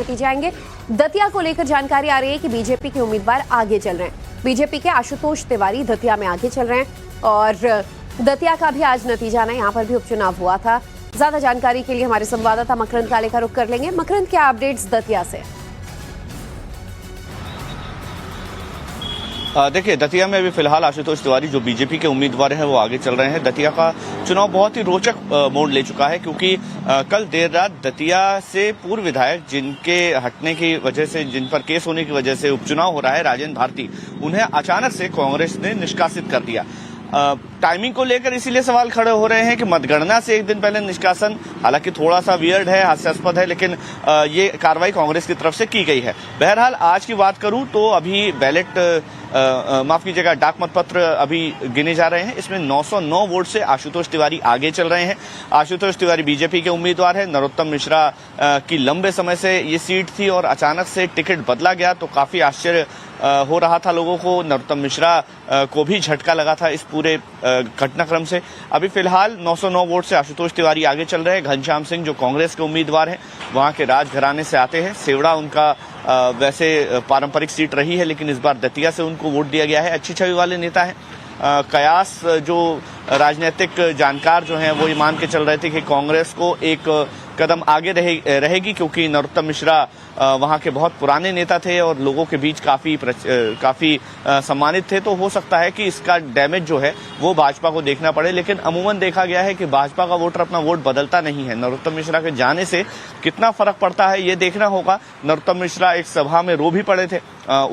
नतीजे आएंगे। दतिया को लेकर जानकारी आ रही है कि बीजेपी के उम्मीदवार आगे चल रहे हैं। बीजेपी के आशुतोष तिवारी दतिया में आगे चल रहे हैं और दतिया का भी आज नतीजा आना, यहाँ पर भी उपचुनाव हुआ था। ज्यादा जानकारी के लिए हमारे संवाददाता मकरंद काले का रुख कर लेंगे। मकरंद, क्या अपडेट्स दतिया से? देखिए, दतिया में अभी फिलहाल आशुतोष तिवारी जो बीजेपी के उम्मीदवार हैं वो आगे चल रहे हैं। दतिया का चुनाव बहुत ही रोचक मोड़ ले चुका है क्योंकि कल देर रात दतिया से पूर्व विधायक जिनके हटने की वजह से, जिन पर केस होने की वजह से उपचुनाव हो रहा है, राजेंद्र भारती, उन्हें अचानक से कांग्रेस ने निष्कासित कर दिया। टाइमिंग को लेकर इसीलिए सवाल खड़े हो रहे हैं कि मतगणना से एक दिन पहले निष्कासन हालांकि थोड़ा सा वियर्ड है, हास्यास्पद है, लेकिन ये कार्रवाई कांग्रेस की तरफ से की गई है। बहरहाल आज की बात करूं तो अभी बैलेट माफ कीजिएगा, डाक मतपत्र अभी गिने जा रहे हैं। इसमें 909 वोट से आशुतोष तिवारी आगे चल रहे हैं। आशुतोष तिवारी बीजेपी के उम्मीदवार हैं। नरोत्तम मिश्रा की लंबे समय से ये सीट थी और अचानक से टिकट बदला गया तो काफी आश्चर्य हो रहा था लोगों को। नरोत्तम मिश्रा को भी झटका लगा था इस पूरे घटनाक्रम से। अभी फिलहाल 909 वोट से आशुतोष तिवारी आगे चल रहे हैं। घनश्याम सिंह जो कांग्रेस के उम्मीदवार हैं, वहां के राजघराने से आते हैं। सेवड़ा उनका वैसे पारंपरिक सीट रही है, लेकिन इस बार दतिया से उनको वोट दिया गया है। अच्छी छवि वाले नेता हैं। कयास जो राजनीतिक जानकार जो हैं वो ये मान के चल रहे थे कि कांग्रेस को एक कदम आगे रहेगी क्योंकि नरोत्तम मिश्रा वहां के बहुत पुराने नेता थे और लोगों के बीच काफी सम्मानित थे। तो हो सकता है कि इसका डैमेज जो है वो भाजपा को देखना पड़े, लेकिन अमूमन देखा गया है कि भाजपा का वोटर अपना वोट बदलता नहीं है। नरोत्तम मिश्रा के जाने से कितना फर्क पड़ता है ये देखना होगा। नरोत्तम मिश्रा एक सभा में रो भी पड़े थे,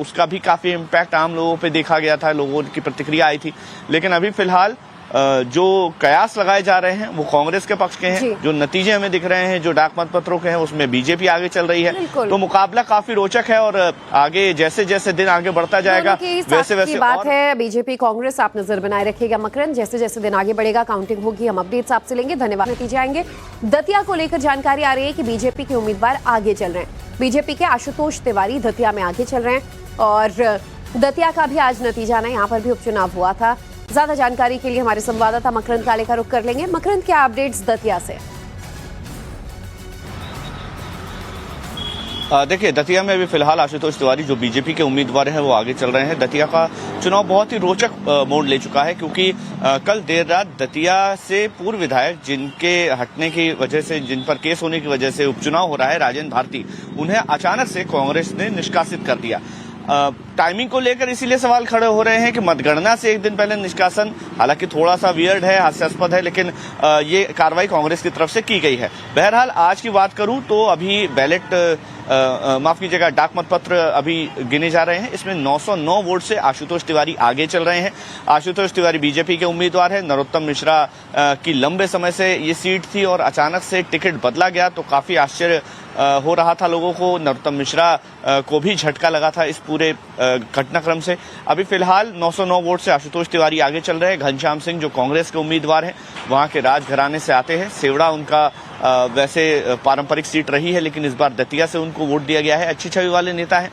उसका भी काफी इम्पैक्ट आम लोगों पे देखा गया था, लोगों की प्रतिक्रिया आई थी। लेकिन अभी फिलहाल जो कयास लगाए जा रहे हैं वो कांग्रेस के पक्ष के हैं। जो नतीजे हमें दिख रहे हैं, जो डाक मतपत्रों के हैं, उसमें बीजेपी आगे चल रही है। तो मुकाबला काफी रोचक है और आगे जैसे जैसे दिन आगे बढ़ता जाएगा वैसे वैसे बात है। बीजेपी कांग्रेस, आप नजर बनाए रखिएगा मकरंद। जैसे जैसे दिन आगे बढ़ेगा, काउंटिंग होगी, हम अपडेट्स आपसे लेंगे। धन्यवाद। नतीजे आएंगे। दतिया को लेकर जानकारी आ रही है कि बीजेपी के उम्मीदवार आगे चल रहे हैं। बीजेपी के आशुतोष तिवारी दतिया में आगे चल रहे हैं और दतिया का भी आज नतीजा आना, यहाँ पर भी उपचुनाव हुआ था। ज्यादा जानकारी के लिए हमारे संवाददाता मकरंद काले का रुख कर लेंगे। मकरंद, क्या अपडेट्स दतिया से? देखिए, दतिया में अभी फिलहाल आशुतोष तिवारी जो बीजेपी के उम्मीदवार हैं वो आगे चल रहे हैं। दतिया का चुनाव बहुत ही रोचक मोड़ ले चुका है क्योंकि कल देर रात दतिया से पूर्व विधायक जिनके हटने की वजह से, जिन पर केस होने की वजह से उपचुनाव हो रहा है, राजेंद्र भारती, उन्हें अचानक से कांग्रेस ने निष्कासित कर दिया। टाइमिंग को लेकर इसीलिए सवाल खड़े हो रहे हैं कि मतगणना से एक दिन पहले निष्कासन हालांकि थोड़ा सा वियर्ड है, हास्यास्पद है, लेकिन ये कार्रवाई कांग्रेस की तरफ से की गई है। बहरहाल आज की बात करूं तो अभी बैलेट माफ कीजिएगा, डाक मतपत्र अभी गिने जा रहे हैं। इसमें 909 वोट से आशुतोष तिवारी आगे चल रहे हैं। आशुतोष तिवारी बीजेपी के उम्मीदवार हैं। नरोत्तम मिश्रा की लंबे समय से ये सीट थी और अचानक से टिकट बदला गया तो काफी आश्चर्य हो रहा था लोगों को। नरोत्तम मिश्रा को भी झटका लगा था इस पूरे घटनाक्रम से। अभी फिलहाल 909 वोट से आशुतोष तिवारी आगे चल रहे हैं। घनश्याम सिंह जो कांग्रेस के उम्मीदवार हैं, वहां के राजघराने से आते हैं। सेवड़ा उनका वैसे पारंपरिक सीट रही है, लेकिन इस बार दतिया से उनको वोट दिया गया है। अच्छी छवि वाले नेता हैं।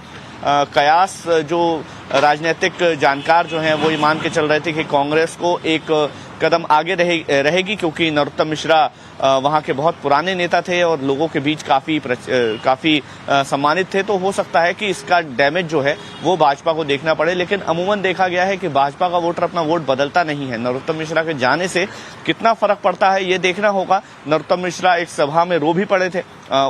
कयास जो राजनीतिक जानकार जो हैं वो ये मान के चल रहे थे कि कांग्रेस को एक कदम आगे रहेगी क्योंकि नरोत्तम मिश्रा वहां के बहुत पुराने नेता थे और लोगों के बीच काफी सम्मानित थे। तो हो सकता है कि इसका डैमेज जो है वो भाजपा को देखना पड़े, लेकिन अमूमन देखा गया है कि भाजपा का वोटर अपना वोट बदलता नहीं है। नरोत्तम मिश्रा के जाने से कितना फर्क पड़ता है ये देखना होगा। नरोत्तम मिश्रा एक सभा में रो भी पड़े थे,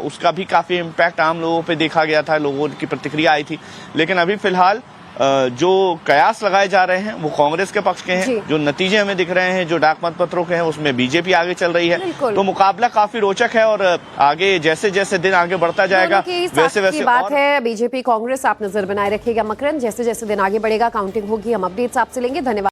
उसका भी काफी इम्पैक्ट आम लोगों पे देखा गया था, लोगों की प्रतिक्रिया आई थी। लेकिन अभी फिलहाल जो कयास लगाए जा रहे हैं वो कांग्रेस के पक्ष के हैं। जो नतीजे हमें दिख रहे हैं, जो डाक मतपत्रों के हैं, उसमें बीजेपी आगे चल रही है। तो मुकाबला काफी रोचक है और आगे जैसे जैसे दिन आगे बढ़ता जाएगा वैसे वैसे बात है। बीजेपी कांग्रेस, आप नजर बनाए रखिएगा मकरंद। जैसे जैसे दिन आगे बढ़ेगा, काउंटिंग होगी, हम अपडेट्स आपसे लेंगे। धन्यवाद।